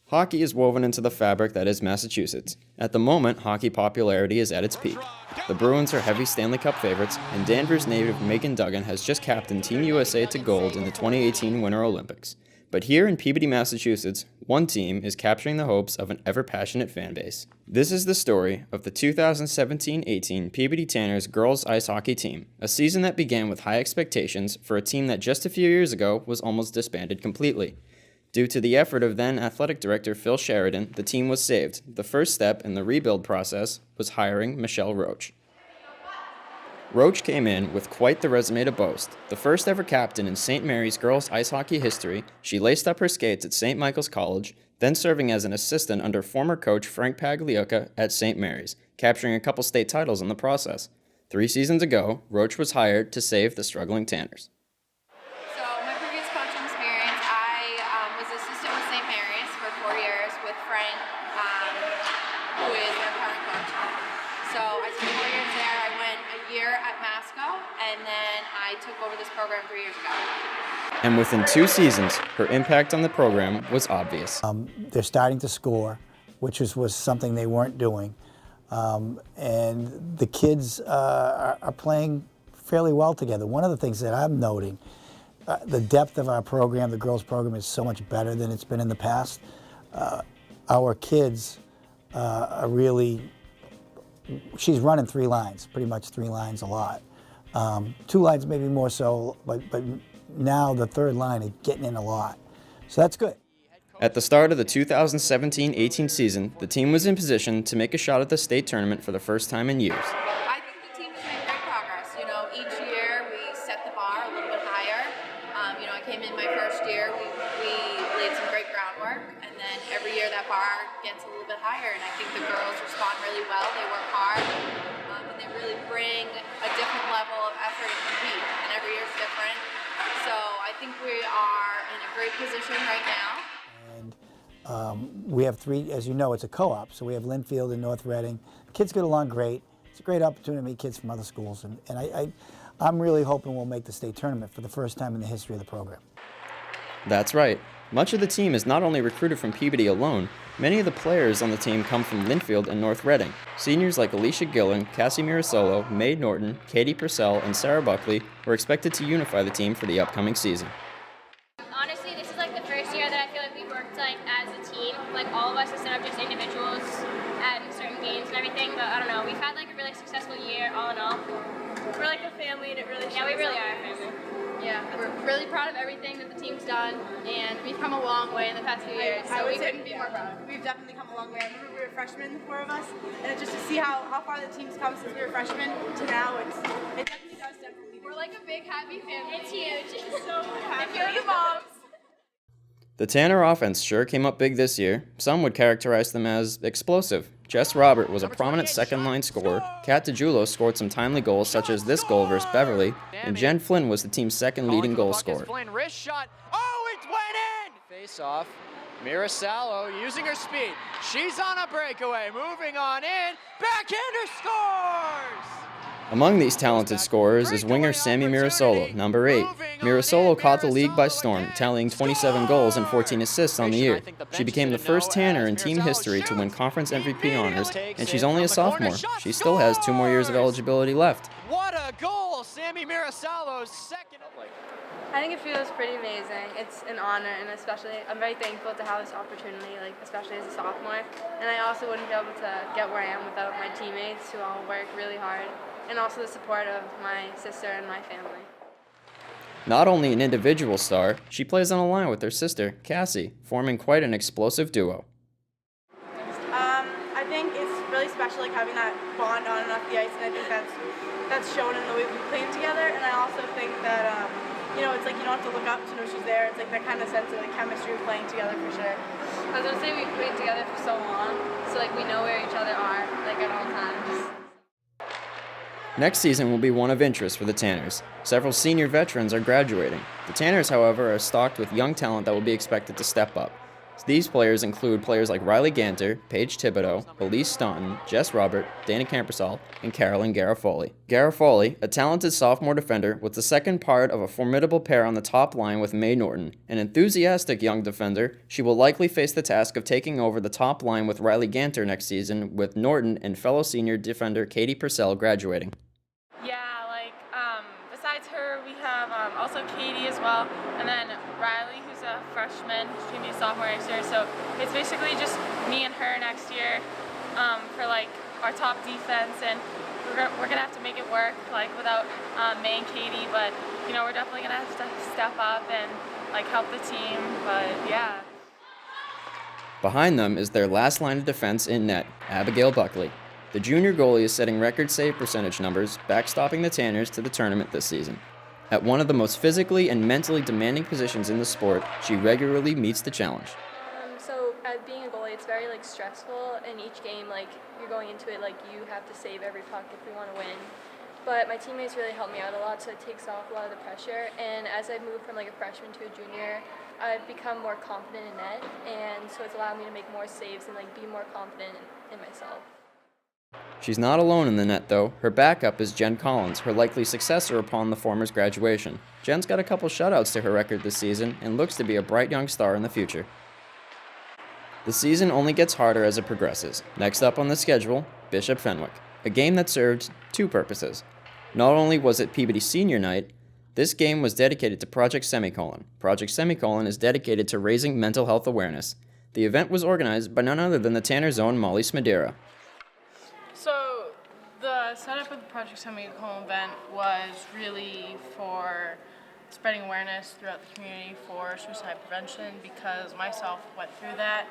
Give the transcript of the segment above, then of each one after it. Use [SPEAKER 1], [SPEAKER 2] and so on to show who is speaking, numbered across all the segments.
[SPEAKER 1] Hockey is woven into the fabric that is Massachusetts. At the moment, hockey popularity is at its peak. The Bruins are heavy Stanley Cup favorites, and Danvers native Megan Duggan has just captained Team USA to gold in the 2018 Winter Olympics. But here in Peabody, Massachusetts, one team is capturing the hopes of an ever-passionate fan base. This is the story of the 2017-18 Peabody Tanners girls ice hockey team, a season that began with high expectations for a team that just a few years ago was almost disbanded completely. Due to the effort of then athletic director Phil Sheridan, the team was saved. The first step in the rebuild process was hiring Michelle Roach. Roach came in with quite the resume to boast. The first ever captain in St. Mary's girls ice hockey history, she laced up her skates at St. Michael's College, then serving as an assistant under former coach Frank Pagliuca at St. Mary's, capturing a couple state titles in the process. 3 seasons ago, Roach was hired to save the struggling Tanners.
[SPEAKER 2] And then I took over this program 3 years ago.
[SPEAKER 1] And within 2 seasons, her impact on the program was obvious.
[SPEAKER 3] They're starting to score, which was something they weren't doing. And the kids are playing fairly well together. One of the things that I'm noting, the depth of our program, the girls' program, is so much better than it's been in the past. Our kids are really, she's running 3 lines, pretty much 3 lines a lot. 2 lines maybe more so, but now the 3rd line is getting in a lot. So that's good.
[SPEAKER 1] At the start of the 2017-18 season, the team was in position to make a shot at the state tournament for the first time in years.
[SPEAKER 2] I think the team has made great progress. You know, each year we set the bar a little bit higher. I came in my first year, we laid some great groundwork, and then every year that bar gets a little bit higher, and I think the girls respond really well. They work hard. They really bring a different level of effort and compete, and every year is different. So I think we are in a great position right now.
[SPEAKER 3] And we have 3, as you know, it's a co-op, so we have Linfield and North Reading. Kids get along great. It's a great opportunity to meet kids from other schools, and I'm really hoping we'll make the state tournament for the first time in the history of the program.
[SPEAKER 1] That's right. Much of the team is not only recruited from Peabody alone, many of the players on the team come from Linfield and North Reading. Seniors like Alicia Gillen, Cassie Mirasolo, Mae Norton, Katie Purcell, and Sarah Buckley were expected to unify the team for the upcoming season.
[SPEAKER 4] Honestly, this is like the first year that I feel like we worked as a team, like all of us instead of just individuals at certain games and everything, but I don't know, we've had like a really successful year all in all.
[SPEAKER 2] We're like a family, and it really shows.
[SPEAKER 4] Yeah, we really are a family.
[SPEAKER 2] Yeah, we're really proud of everything that the team's done, and we've come a long way in the past few years, so we couldn't be more proud.
[SPEAKER 5] We've definitely come a long way. I remember we were freshmen, the 4 of us, and just to see how far the team's come since we were freshmen to now, it definitely does definitely.
[SPEAKER 2] We're like a big happy family.
[SPEAKER 4] It's huge. It's so happy.
[SPEAKER 2] If you're the moms.
[SPEAKER 1] The Tanner offense sure came up big this year. Some would characterize them as explosive. Jess Robert was a prominent second-line scorer. Kat DeGiulio scored some timely goals, such as this goal versus Beverly, and Jen Flynn was the team's second leading goal scorer.
[SPEAKER 6] Flynn, wrist shot. Oh, it went in! Face off. Mirasolo using her speed. She's on a breakaway, moving on in. Backhander scores!
[SPEAKER 1] Among these talented scorers is winger Sammy Mirasolo, number 8. Mirasolo caught the league by storm, tallying 27 goals and 14 assists on the year. She became the first Tanner in team history to win conference MVP honors, and she's only a sophomore. She still has 2 more years of eligibility left.
[SPEAKER 6] What a goal! Sammy Mirasolo's second.
[SPEAKER 7] I think it feels pretty amazing. It's an honor, and especially I'm very thankful to have this opportunity, especially as a sophomore. And I also wouldn't be able to get where I am without my teammates, who all work really hard, and also the support of my sister and my family.
[SPEAKER 1] Not only an individual star, she plays on a line with her sister, Cassie, forming quite an explosive duo.
[SPEAKER 5] I think it's really special, having that bond on and off the ice, and I think that's shown in the way we play together. And I also think that it's you don't have to look up to know she's there. It's that kind of sense of chemistry of playing together for sure.
[SPEAKER 7] I was gonna say we've played together for so long, so we know where each other are at all times.
[SPEAKER 1] Next season will be one of interest for the Tanners. Several senior veterans are graduating. The Tanners, however, are stocked with young talent that will be expected to step up. These players include players like Riley Ganter, Paige Thibodeau, Elise Staunton, Jess Robert, Dana Campersall, and Carolyn Garofoli. Garofoli, a talented sophomore defender, was the second part of a formidable pair on the top line with Mae Norton. An enthusiastic young defender, she will likely face the task of taking over the top line with Riley Ganter next season, with Norton and fellow senior defender Katie Purcell graduating.
[SPEAKER 8] Yeah, besides her, we have also Katie as well, and then Riley, who's a freshman. She's going to be a sophomore next year, so it's basically just me and her next year for our top defense, and we're going to have to make it work without May and Katie, but we're definitely going to have to step up and help the team, but yeah.
[SPEAKER 1] Behind them is their last line of defense in net, Abigail Buckley. The junior goalie is setting record save percentage numbers, backstopping the Tanners to the tournament this season. At one of the most physically and mentally demanding positions in the sport, she regularly meets the challenge.
[SPEAKER 7] So being a goalie, it's very stressful. In each game, you're going into it you have to save every puck if you want to win. But my teammates really help me out a lot, so it takes off a lot of the pressure. And as I've moved from a freshman to a junior, I've become more confident in net, and so it's allowed me to make more saves and be more confident in myself.
[SPEAKER 1] She's not alone in the net, though. Her backup is Jen Collins, her likely successor upon the former's graduation. Jen's got a couple shutouts to her record this season and looks to be a bright young star in the future. The season only gets harder as it progresses. Next up on the schedule, Bishop Fenwick, a game that served two purposes. Not only was it Peabody Senior Night, this game was dedicated to Project Semicolon. Project Semicolon is dedicated to raising mental health awareness. The event was organized by none other than the Tanners' own Molly Smadera.
[SPEAKER 8] So the setup of the Project Semicolon event was really for spreading awareness throughout the community for suicide prevention, because myself went through that.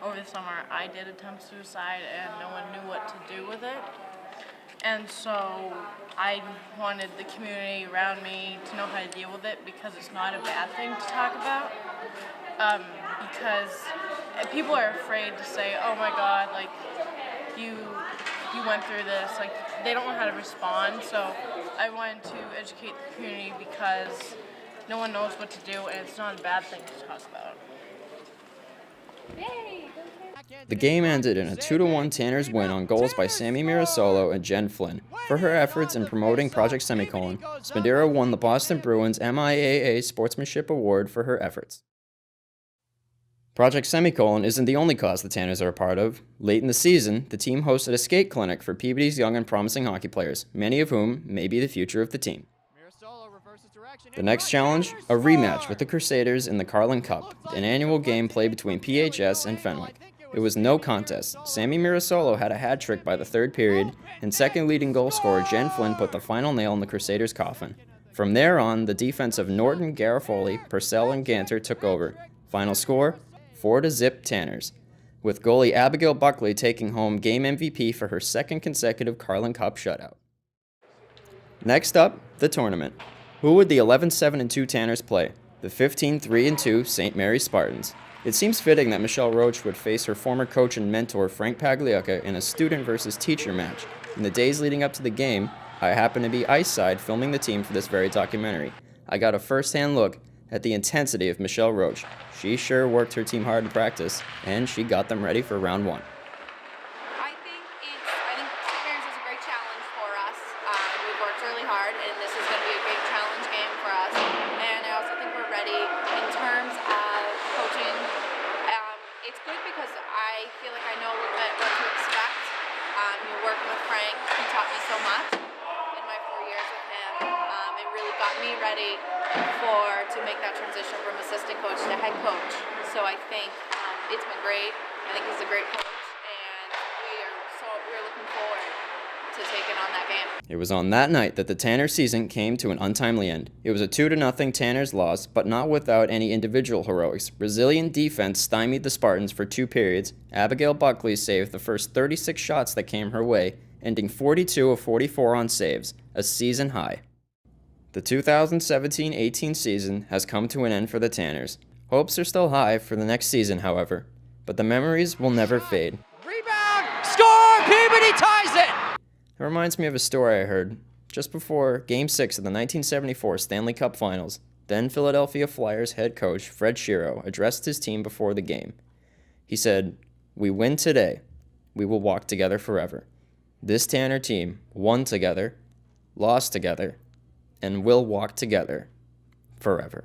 [SPEAKER 8] Over the summer, I did attempt suicide and no one knew what to do with it. And so I wanted the community around me to know how to deal with it, because it's not a bad thing to talk about. Because people are afraid to say, oh my God, you went through this, they don't know how to respond. So I wanted to educate the community, because no one knows what to do and it's not a bad thing to talk about.
[SPEAKER 1] The game ended in a 2-1 Tanners win on goals by Sammy Mirasolo and Jen Flynn. For her efforts in promoting Project Semicolon, Smadera won the Boston Bruins MIAA Sportsmanship Award for her efforts. Project Semicolon isn't the only cause the Tanners are a part of. Late in the season, the team hosted a skate clinic for Peabody's young and promising hockey players, many of whom may be the future of the team. The next challenge, a rematch with the Crusaders in the Carlin Cup, an annual game played between PHS and Fenwick. It was no contest. Sammy Mirasolo had a hat trick by the third period, and second leading goal scorer Jen Flynn put the final nail in the Crusaders' coffin. From there on, the defense of Norton, Garofoli, Purcell, and Ganter took over. Final score, 4-0 Tanners, with goalie Abigail Buckley taking home game MVP for her second consecutive Carlin Cup shutout. Next up, the tournament. Who would the 11-7-2 Tanners play? The 15-3-2 St. Mary's Spartans. It seems fitting that Michelle Roach would face her former coach and mentor Frank Pagliuca in a student versus teacher match. In the days leading up to the game, I happened to be ice side filming the team for this very documentary. I got a first-hand look at the intensity of Michelle Roach. She sure worked her team hard in practice, and she got them ready for round one.
[SPEAKER 2] I think St. Mary's is a great challenge for us. We've worked really hard, and this is going to be a great challenge game for us. And I also think we're ready in terms of coaching. It's good because I feel like I know a little bit what to expect. Working with Frank, he taught me so much in my 4 years with him. It really got me ready to make that transition from assistant coach to head coach. So I think it's been great. I think he's a great coach, and we're looking forward to taking on that game.
[SPEAKER 1] It was on that night that the Tanners season came to an untimely end. It was a 2-0 Tanners loss, but not without any individual heroics. Brazilian defense stymied the Spartans for 2 periods. Abigail Buckley saved the first 36 shots that came her way, ending 42 of 44 on saves, a season high. The 2017-18 season has come to an end for the Tanners. Hopes are still high for the next season, however, but the memories will never fade.
[SPEAKER 6] Rebound! Score! Peabody ties it!
[SPEAKER 1] It reminds me of a story I heard just before Game 6 of the 1974 Stanley Cup Finals. Then Philadelphia Flyers head coach Fred Shiro addressed his team before the game. He said, "We win today. We will walk together forever. This Tanner team won together, lost together, and will walk together forever."